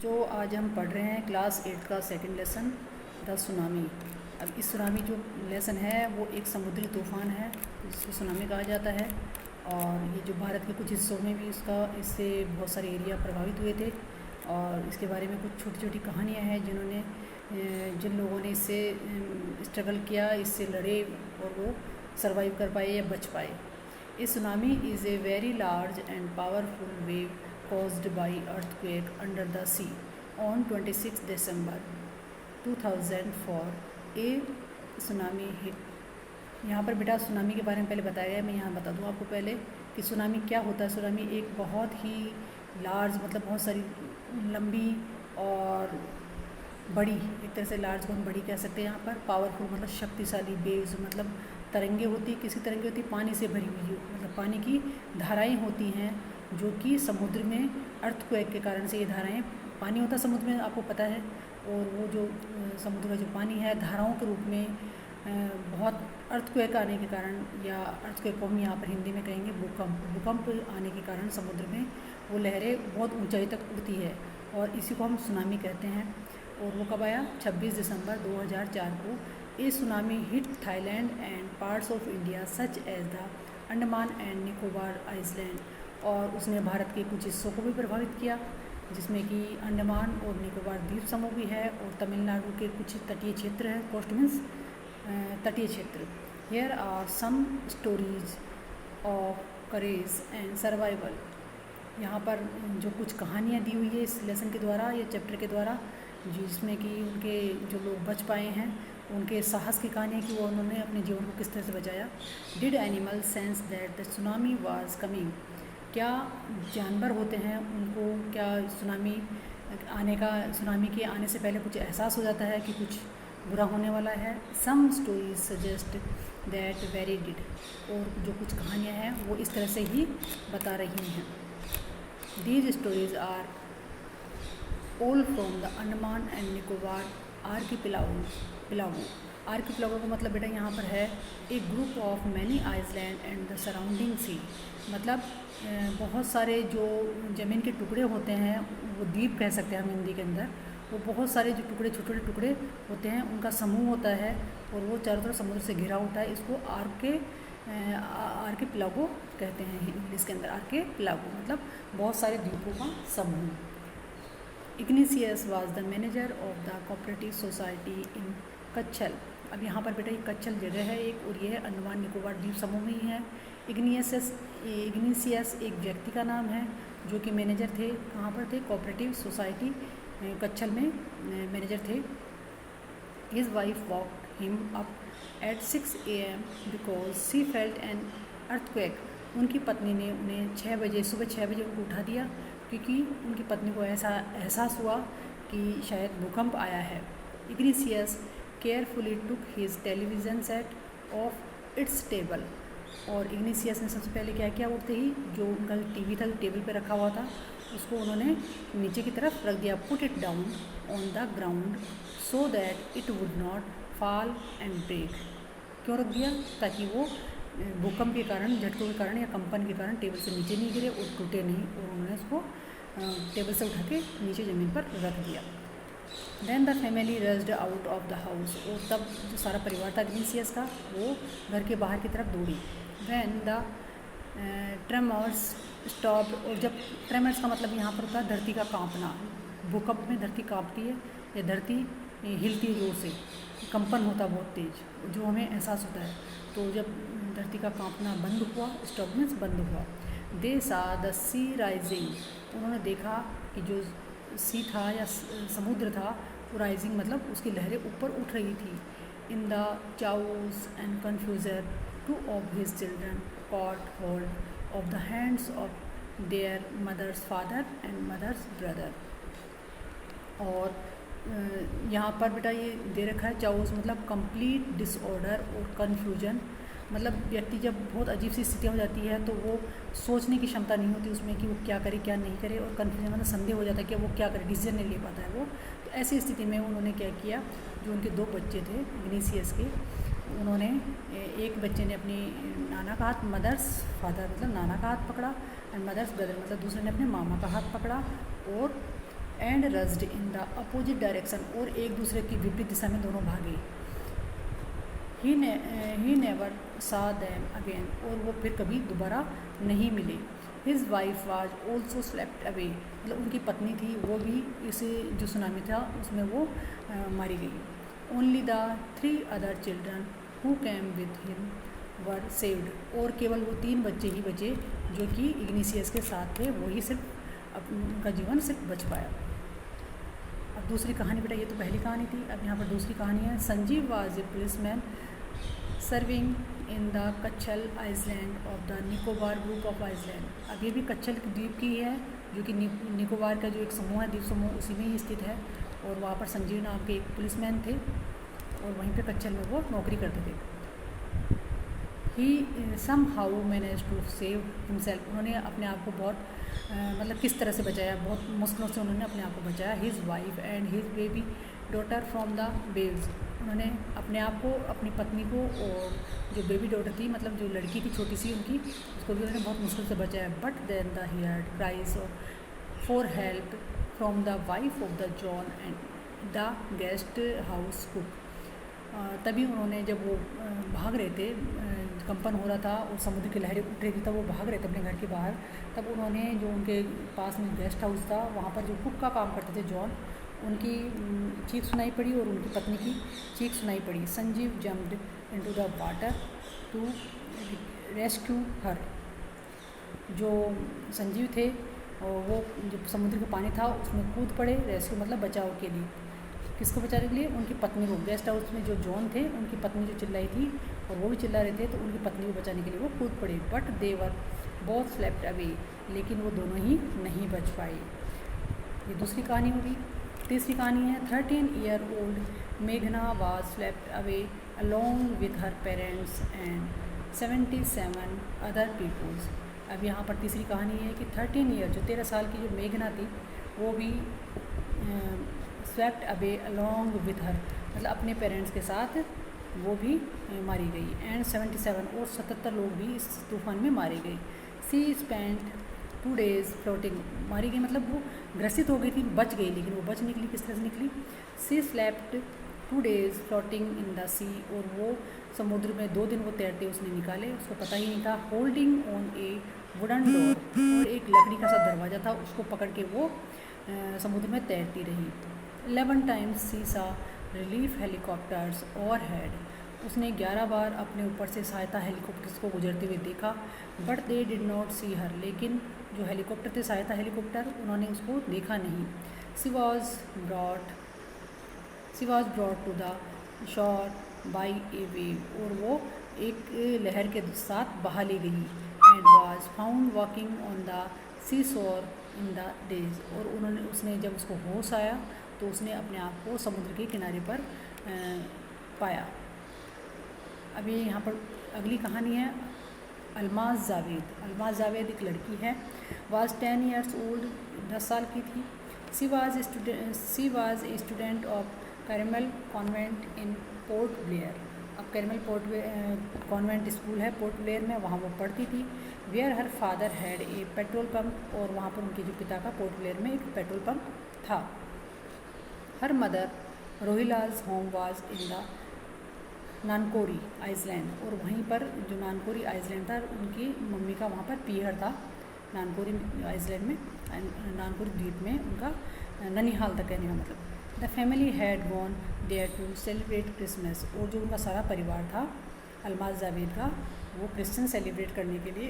जो आज हम पढ़ रहे हैं क्लास 8 का सेकंड लेसन द सुनामी। अब इस सुनामी जो लेसन है वो एक समुद्री तूफ़ान है जिसको सुनामी कहा जाता है। और ये जो भारत के कुछ हिस्सों में भी इससे बहुत सारे एरिया प्रभावित हुए थे। और इसके बारे में कुछ छोटी छोटी कहानियाँ हैं जिन लोगों ने इससे स्ट्रगल किया, इससे लड़े और वो सर्वाइव कर पाए या बच पाए। A tsunami is a very large and powerful wave caused by earthquake under the sea on 26 December 2004. A tsunami hit. यहाँ पर बेटा सुनामी के बारे में पहले बताया गया है। मैं यहाँ बता दूँ आपको पहले कि सुनामी क्या होता है। सुनामी एक बहुत ही लार्ज मतलब बहुत सारी लंबी और बड़ी, एक तरह से लार्ज को हम बड़ी कह सकते हैं। यहाँ पर पावरफुल मतलब शक्तिशाली, वेव्स मतलब तरंगे होती, किसी तरह की होती पानी से भरी हुई, मतलब पानी की धाराएं होती हैं जो कि समुद्र में अर्थक्वेक के कारण से ये धाराएं, पानी होता समुद्र में आपको पता है, और वो जो समुद्र का जो पानी है धाराओं के रूप में बहुत अर्थक्वेक आने के कारण, या अर्थक्वेक को हम यहाँ पर हिंदी में कहेंगे भूकंप आने के कारण समुद्र में वो लहरें बहुत ऊंचाई तक उड़ती है और इसी को हम सुनामी कहते हैं। और वो कब आया? 26 दिसंबर 2004 को। A tsunami hit Thailand and parts of India such as the Andaman and Nicobar island. और उसने भारत के कुछ हिस्सों को भी प्रभावित किया जिसमें कि अंडमान और निकोबार द्वीप समूह भी है, और तमिलनाडु के कुछ तटीय क्षेत्र हैं। कोस्ट मीन्स तटीय क्षेत्र। Here are some stories of courage and survival. यहाँ पर जो कुछ कहानियाँ दी हुई है इस लेसन के द्वारा या चैप्टर के द्वारा, जिसमें कि उनके जो लोग बच पाए हैं उनके साहस की कहानी है कि वो उन्होंने अपने जीवन को किस तरह से बचाया। Did animal sense that the tsunami was coming. क्या जानवर होते हैं उनको क्या सुनामी के आने से पहले कुछ एहसास हो जाता है कि कुछ बुरा होने वाला है। Some stories suggest that very did. और जो कुछ कहानियाँ हैं वो इस तरह से ही बता रही हैं। These stories are all from the Andaman and Nicobar archipelago. Archipelago का मतलब बेटा यहाँ पर है एक group of many island and the surrounding sea. मतलब बहुत सारे जो ज़मीन के टुकड़े होते हैं, वो द्वीप कह सकते हैं हम हिंदी के अंदर। वो बहुत सारे जो टुकड़े, छोटे छोटे टुकड़े होते हैं, उनका समूह होता है और वो चारों तरफ समुद्र से घिरा होता है। इसको आर्किपिलागो कहते हैं इंग्लिश के अंदर। आर्किपिलागो मतलब बहुत सारे द्वीपों का समूह। Ignatius was the manager of the cooperative society in Katchal. अब यहाँ पर बेटा ये कच्छल जगह है एक, और ये है अंडमान निकोबार द्वीप समूह में ही है। इग्निशियस एक व्यक्ति का नाम है जो कि मैनेजर थे। कहाँ पर थे? कोऑपरेटिव सोसाइटी कच्छल में मैनेजर थे। His wife walked him up at 6 AM because she felt an earthquake. उनकी पत्नी ने उन्हें सुबह 6 बजे उनको उठा दिया क्योंकि उनकी पत्नी को ऐसा एहसास हुआ कि शायद भूकंप आया है। Igneous carefully took his television set of its table. और इग्निशियस ने सबसे पहले क्या किया? उठते ही जो उनका टीवी था टेबल पे रखा हुआ था उसको उन्होंने नीचे की तरफ रख दिया। Put it down on the ground so that it would not fall and break. क्यों रख दिया? ताकि वो भूकंप के कारण, झटकों के कारण या कंपन के कारण टेबल से नीचे नहीं गिरे और टूटे नहीं। और उन्होंने उसको टेबल से उठा के नीचे ज़मीन पर रख दिया। Then the family rushed out of the house. और तब जो सारा परिवार था इग्निशियस का वो घर के बाहर की तरफ दौड़ी। When the tremors stopped. और जब ट्रेमर्स का मतलब यहाँ पर होता है धरती का कांपना। भूकंप में धरती कांपती है या धरती हिलती है जोर से, कंपन होता है बहुत तेज जो हमें एहसास होता है। तो जब धरती का कांपना बंद हुआ, स्टॉप मीन्स बंद हुआ। दे सा द सी राइजिंग। उन्होंने देखा कि जो सी था या समुद्र था वो राइजिंग मतलब उसकी लहरें ऊपर उठ रही थी। In the chaos and confusion two of his children caught hold of the hands of their mother's father and mother's brother. और यहाँ पर बेटा ये दे रखा है चाउस मतलब कंप्लीट डिसऑर्डर और कन्फ्यूजन। मतलब व्यक्ति जब बहुत अजीब सी स्थिति हो जाती है तो वो सोचने की क्षमता नहीं होती उसमें कि वो क्या करे क्या नहीं करे, और कन्फ्यूजन मतलब संदेह हो जाता है कि वो क्या करे, डिसीजन नहीं ले पाता है वो। तो ऐसी स्थिति में उन्होंने क्या किया, जो उनके 2 बच्चे थे इग्निशियस के, उन्होंने एक बच्चे ने अपनी नाना का हाथ, मदर्स फादर मतलब नाना का हाथ पकड़ा, एंड मदर्स ब्रदर मतलब दूसरे ने अपने मामा का हाथ पकड़ा, और and rushed in the opposite direction, और एक दूसरे की विपरीत दिशा में दोनों भागे। He never saw them again, और वो फिर कभी दोबारा नहीं मिले। His wife was also slept away, मतलब उनकी पत्नी थी वो भी इस जो सुनामी था उसमें वो मारी गई। Only the 3 other children who came with him were saved, और केवल वो 3 बच्चे ही बचे जो कि इग्निशियस के साथ थे, वही सिर्फ उनका जीवन सिर्फ बच पाया। अब दूसरी कहानी बेटा, ये तो पहली कहानी थी, अब यहाँ पर दूसरी कहानी है। Sanjeev was a policeman serving in the Katchal island of the Nicobar group of island. अब ये भी कच्छल द्वीप की है, जो कि निकोबार का जो एक समूह है, द्वीप समूह, उसी में ही स्थित है। और वहाँ पर संजीव नाम के एक पुलिसमैन थे और वहीं पे कच्छल में वो नौकरी करते थे। He somehow manage to save himself, उन्होंने अपने आप को बहुत मतलब किस तरह से बचाया, बहुत मुश्किलों से उन्होंने अपने आप को बचाया। His wife and his baby daughter from the waves, उन्होंने अपने आप को, अपनी पत्नी को, और जो बेबी डॉटर थी मतलब जो लड़की थी छोटी सी उनकी, उसको भी उन्होंने बहुत मुश्किल से बचाया। But then the heard cries for help from the wife of the John and the guest house cook. तभी उन्होंने, जब वो भाग रहे थे, कंपन हो रहा था और समुद्र की लहरें उठ रही थी, तब वो भाग रहे थे अपने घर के बाहर, तब उन्होंने जो उनके पास में गेस्ट हाउस था वहाँ पर जो कुक का काम करते थे जॉन, उनकी चीख सुनाई पड़ी और उनकी पत्नी की चीख सुनाई पड़ी। Sanjeev jumped into the water to rescue her, जो संजीव थे और वो जो समुद्र का पानी था उसमें कूद पड़े, रेस्क्यू मतलब बचाव के लिए। किसको बचाने के लिए? उनकी पत्नी को। गेस्ट हाउस में जो जॉन थे उनकी पत्नी जो चिल्लाई थी और वो भी चिल्ला रहे थे, तो उनकी पत्नी को बचाने के लिए वो कूद पड़े। But they were both swept away, लेकिन वो दोनों ही नहीं बच पाए। ये दूसरी कहानी होगी। तीसरी कहानी है 13 ईयर ओल्ड मेघना was swept away along with her parents and 77 other peoples. अब यहाँ पर तीसरी कहानी है कि 13 ईयर, जो 13 साल की जो मेघना थी वो भी स्वेप्ट अवे अलॉन्ग विथ हर, मतलब अपने पेरेंट्स के साथ वो भी मारी गई। एंड 77 और 77 लोग भी इस तूफान में मारे गए। सी स्पेंट 2 days फ्लोटिंग, मारी गई मतलब वो ग्रसित हो गई थी, बच गई, लेकिन वो बच निकली। किस तरह से निकली? She slept 2 days floating in the sea, और वो समुद्र में 2 दिन वो तैरते उसने निकाले, उसको पता ही नहीं था। Holding on A wooden door, और एक लकड़ी का सा दरवाज़ा था, उसको पकड़ के वो समुद्र में तैरती रही। 11 times सी सा रिलीफ हेलीकॉप्टर्स और हेड, उसने 11 बार अपने ऊपर से सहायता हेलीकॉप्टर्स को गुजरते हुए देखा। बट दे डिड नॉट सी हर, लेकिन जो हेलीकॉप्टर थे, सहायता हेलीकॉप्टर, उन्होंने उसको देखा नहीं। She was brought to the shore by a wave, और वो एक लहर के साथ बहा ली गई। And was found walking on the sea shore in the days, और उसने जब उसको होश आया तो उसने अपने आप को समुद्र के किनारे पर पाया। अभी यहाँ पर अगली कहानी है अलमाज जावेद। अलमाज जावेद एक लड़की है, वाज 10 years ओल्ड, 10 साल की थी। She was a student of Carmel convent in Port Blair. अब कैरमल कॉन्वेंट स्कूल है पोर्ट ब्लेयर में, वहाँ वो पढ़ती थी। Where her father had a petrol pump, और वहाँ पर उनके जो पिता का पोर्ट ब्लेयर में एक पेट्रोल पंप था। Her mother Rohila's home was in the Nancowry island, और वहीं पर जो नानकोरी आइसलैंड था, उनकी मम्मी का वहाँ पर पीहर था नानकोरी आइसलैंड में, नानकोरी द्वीप में उनका ननिहाल था कहने का मतलब। The family had gone there to celebrate Christmas, और जो उनका सारा परिवार था अलमाज जावेद का, वो क्रिश्चियन सेलिब्रेट करने के लिए